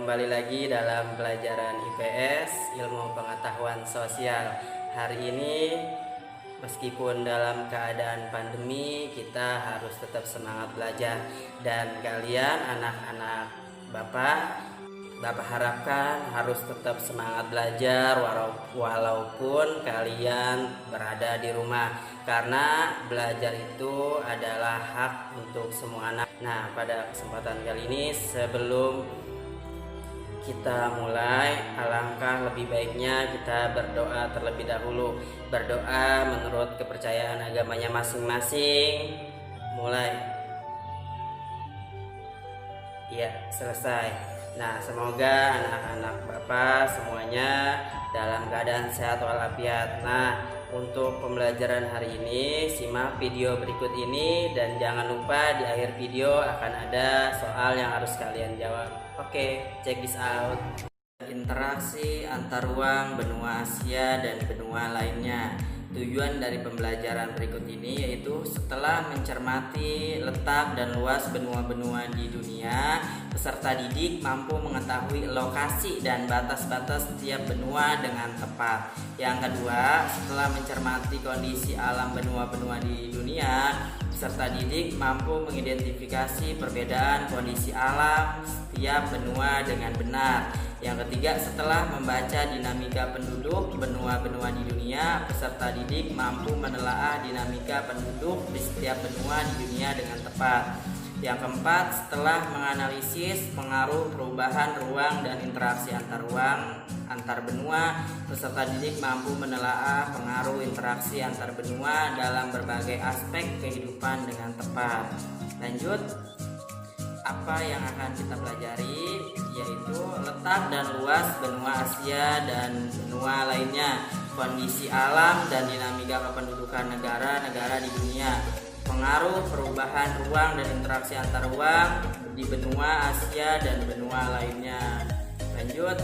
kembali lagi dalam pelajaran IPS, Ilmu Pengetahuan Sosial. Hari ini, meskipun dalam keadaan pandemi, kita harus tetap semangat belajar. Dan kalian, anak-anak Bapak harapkan harus tetap semangat belajar walaupun kalian berada di rumah. Karena belajar itu adalah hak untuk semua anak. Nah, pada kesempatan kali ini, sebelum kita mulai, alangkah lebih baiknya kita berdoa terlebih dahulu. Berdoa menurut kepercayaan agamanya masing-masing. Mulai. Ya, selesai. Nah, semoga anak-anak Bapak semuanya dalam keadaan sehat walafiat. Nah, untuk pembelajaran hari ini, simak video berikut ini dan jangan lupa di akhir video akan ada soal yang harus kalian jawab. Oke, check this out. Interaksi antar ruang benua Asia dan benua lainnya. Tujuan dari pembelajaran berikut ini yaitu setelah mencermati letak dan luas benua-benua di dunia, peserta didik mampu mengetahui lokasi dan batas-batas setiap benua dengan tepat. Yang kedua, setelah mencermati kondisi alam benua-benua di dunia, peserta didik mampu mengidentifikasi perbedaan kondisi alam setiap benua dengan benar. Yang ketiga, setelah membaca dinamika penduduk benua-benua di dunia, peserta didik mampu menelaah dinamika penduduk di setiap benua di dunia dengan tepat. Yang keempat, setelah menganalisis pengaruh perubahan ruang dan interaksi antar ruang antar benua, peserta didik mampu menelaah pengaruh interaksi antar benua dalam berbagai aspek kehidupan dengan tepat. Lanjut, apa yang akan kita pelajari yaitu letak dan luas benua Asia dan benua lainnya, kondisi alam dan dinamika kependudukan negara-negara di dunia, pengaruh perubahan ruang dan interaksi antar ruang di benua Asia dan benua lainnya. Lanjut,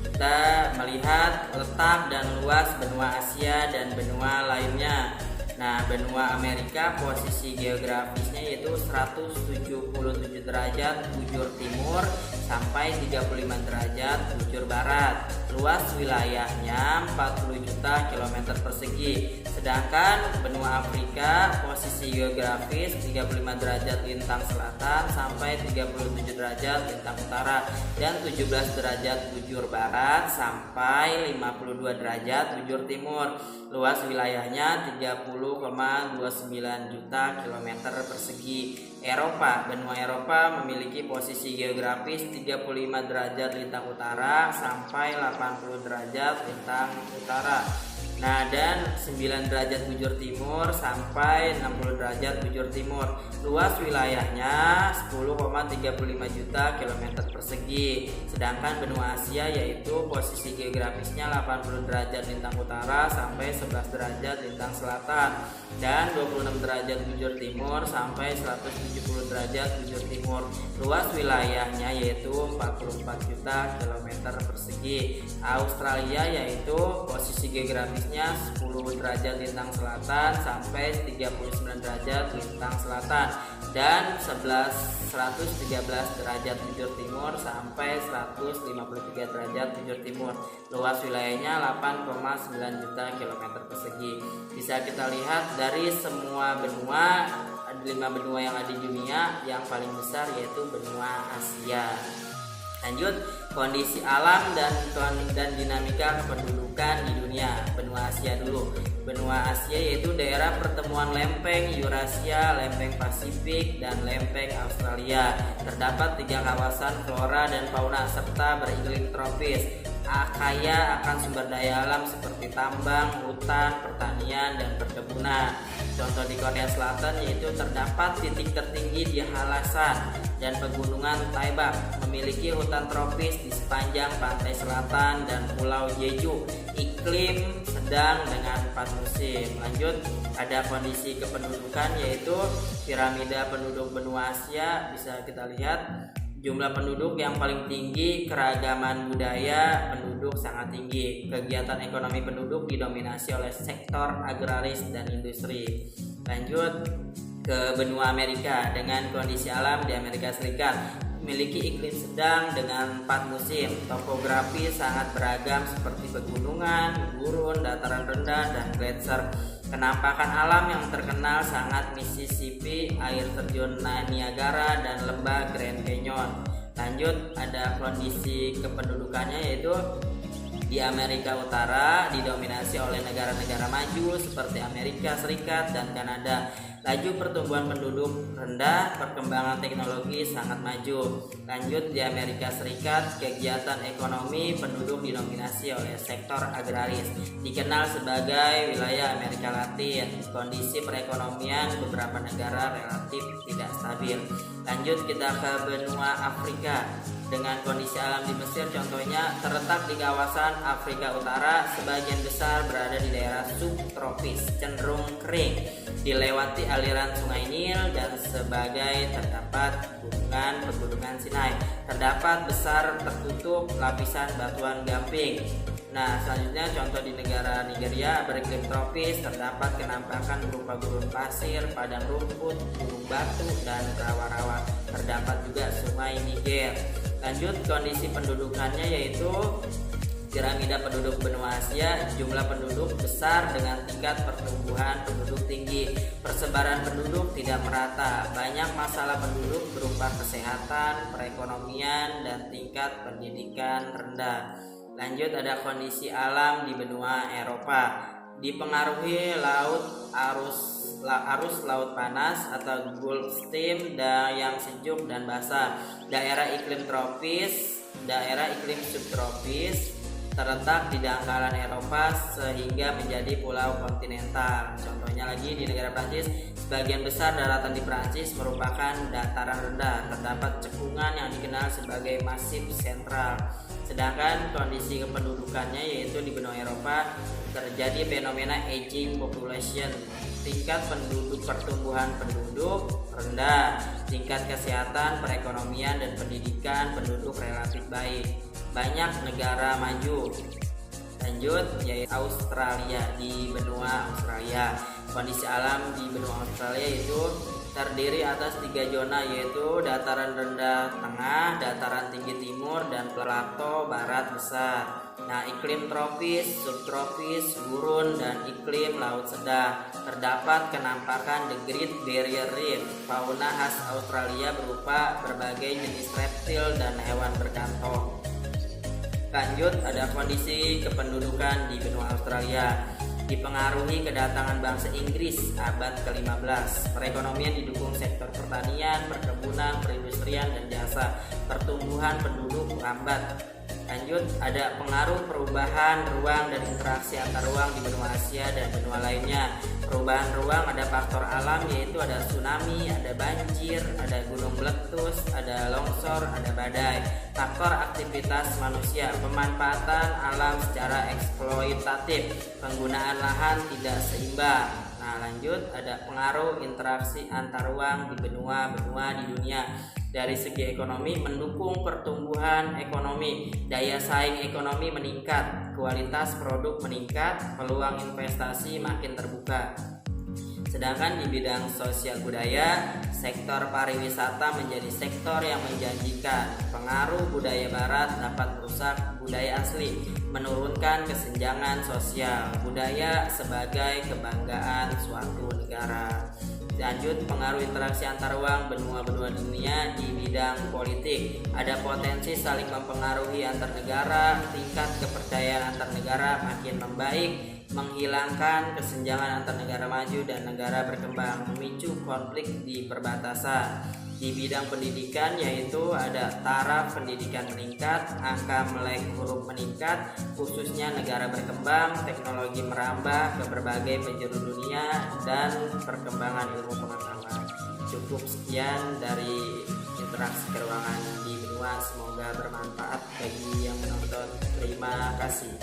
kita melihat letak dan luas benua Asia dan benua lainnya. Nah, benua Amerika posisi geografisnya yaitu 177 derajat bujur timur sampai 35 derajat bujur barat. Luas wilayahnya 40 juta kilometer persegi. Sedangkan benua Afrika posisi geografis 35 derajat lintang selatan sampai 37 derajat lintang utara dan 17 derajat bujur barat sampai 52 derajat bujur timur. Luas wilayahnya 30,29 juta kilometer persegi. Benua Eropa memiliki posisi geografis 35 derajat lintang utara sampai 80 derajat lintang utara. Nah, dan 9 derajat bujur timur sampai 60 derajat bujur timur. Luas wilayahnya 10,35 juta kilometer persegi. Sedangkan benua Asia yaitu posisi geografisnya 80 derajat lintang utara sampai 11 derajat lintang selatan dan 26 derajat bujur timur sampai 170 derajat bujur timur. Luas wilayahnya yaitu 44 juta kilometer persegi. Australia yaitu posisi geografisnya 10 derajat lintang selatan sampai 39 derajat lintang selatan dan 113 derajat bujur timur sampai 153 derajat bujur timur. Luas wilayahnya 8,9 juta kilometer persegi. Bisa kita lihat dari semua benua, 5 benua yang ada di dunia, yang paling besar yaitu benua Asia. Lanjut, kondisi alam dan dinamika kependudukan di dunia. Benua Asia dulu. Benua Asia yaitu daerah pertemuan lempeng Eurasia, lempeng Pasifik, dan lempeng Australia. Terdapat 3 kawasan flora dan fauna serta beriklim tropis. Kaya akan sumber daya alam seperti tambang, hutan, pertanian, dan perkebunan. Contoh di Korea Selatan yaitu terdapat titik tertinggi di Halasan dan pegunungan Taebak, memiliki hutan tropis di sepanjang pantai selatan dan pulau Jeju, iklim sedang dengan 4 musim. Lanjut, ada kondisi kependudukan yaitu piramida penduduk benua Asia. Bisa kita lihat jumlah penduduk yang paling tinggi, keragaman budaya penduduk sangat tinggi. Kegiatan ekonomi penduduk didominasi oleh sektor agraris dan industri. Lanjut ke benua Amerika dengan kondisi alam di Amerika Serikat. memiliki iklim sedang dengan 4 musim. Topografi sangat beragam seperti pegunungan, gurun, dataran rendah, dan gletser. Penampakan alam yang terkenal sangat Mississippi, air terjun Niagara, dan lembah Grand Canyon. Lanjut, ada kondisi kependudukannya yaitu di Amerika Utara didominasi oleh negara-negara maju seperti Amerika Serikat dan Kanada. Laju pertumbuhan penduduk rendah, perkembangan teknologi sangat maju. Lanjut, di Amerika Serikat, kegiatan ekonomi penduduk didominasi oleh sektor agraris, dikenal sebagai wilayah Amerika Latin. Kondisi perekonomian beberapa negara relatif tidak stabil. Lanjut, kita ke benua Afrika. Dengan kondisi alam di Mesir contohnya terletak di kawasan Afrika Utara, sebagian besar berada di daerah subtropis, cenderung kering, dilewati aliran sungai Nil, dan sebagai terdapat pegunungan Sinai. Terdapat besar tertutup lapisan batuan gamping. Nah, selanjutnya contoh di negara Nigeria beriklim tropis, terdapat kenampakan berupa gurun pasir, padang rumput, gunung batu, dan rawa-rawa. Terdapat juga sungai Niger. Lanjut, kondisi pendudukannya yaitu piramida penduduk benua Asia, jumlah penduduk besar dengan tingkat pertumbuhan penduduk tinggi. Persebaran penduduk tidak merata, banyak masalah penduduk berupa kesehatan, perekonomian, dan tingkat pendidikan rendah. Lanjut, ada kondisi alam di benua Eropa, dipengaruhi arus laut panas atau Gulf Stream yang sejuk dan basah. Daerah iklim tropis, daerah iklim subtropis terletak di dangkalan Eropa sehingga menjadi pulau kontinental. Contohnya lagi di negara Prancis, sebagian besar daratan di Prancis merupakan dataran rendah. Terdapat cekungan yang dikenal sebagai Masif Sentral. Sedangkan kondisi kependudukannya yaitu di benua Eropa terjadi fenomena aging population. Tingkat pertumbuhan penduduk rendah, tingkat kesehatan, perekonomian, dan pendidikan penduduk relatif baik. Banyak negara maju. Lanjut, yaitu Australia. Di benua Australia, kondisi alam di benua Australia itu terdiri atas 3 zona, yaitu dataran rendah tengah, dataran tinggi timur, dan plato barat besar. Nah, iklim tropis, subtropis, gurun, dan iklim laut sedang. Terdapat kenampakan The Great Barrier Reef. Fauna khas Australia berupa berbagai jenis reptil dan hewan berkantong. Lanjut, ada kondisi kependudukan di benua Australia. Dipengaruhi kedatangan bangsa Inggris abad ke-15. Perekonomian didukung sektor pertanian, perkebunan, perindustrian, dan jasa. Pertumbuhan penduduk lambat. Lanjut, ada pengaruh perubahan ruang dan interaksi antar ruang di benua Asia dan benua lainnya. Perubahan ruang ada faktor alam, yaitu ada tsunami, ada banjir, ada gunung meletus, ada longsor, ada badai. Faktor aktivitas manusia, pemanfaatan alam secara eksploitatif, penggunaan lahan tidak seimbang. Nah, lanjut, ada pengaruh interaksi antar ruang di benua-benua di dunia. Dari segi ekonomi, mendukung pertumbuhan ekonomi, daya saing ekonomi meningkat, kualitas produk meningkat, peluang investasi makin terbuka. Sedangkan di bidang sosial budaya, sektor pariwisata menjadi sektor yang menjanjikan. Pengaruh budaya barat dapat merusak budaya asli, menurunkan kesenjangan sosial. Budaya sebagai kebanggaan suatu negara. Lanjut, pengaruh interaksi antar ruang benua-benua dunia di bidang politik. Ada potensi saling mempengaruhi antar negara, tingkat kepercayaan antar negara makin membaik, menghilangkan kesenjangan antar negara maju dan negara berkembang, memicu konflik di perbatasan. Di bidang pendidikan yaitu ada taraf pendidikan meningkat, angka melek huruf meningkat, khususnya negara berkembang, teknologi merambah ke berbagai penjuru dunia, dan perkembangan ilmu pengetahuan. Cukup sekian dari interaksi keuangan di benua, semoga bermanfaat bagi yang menonton. Terima kasih.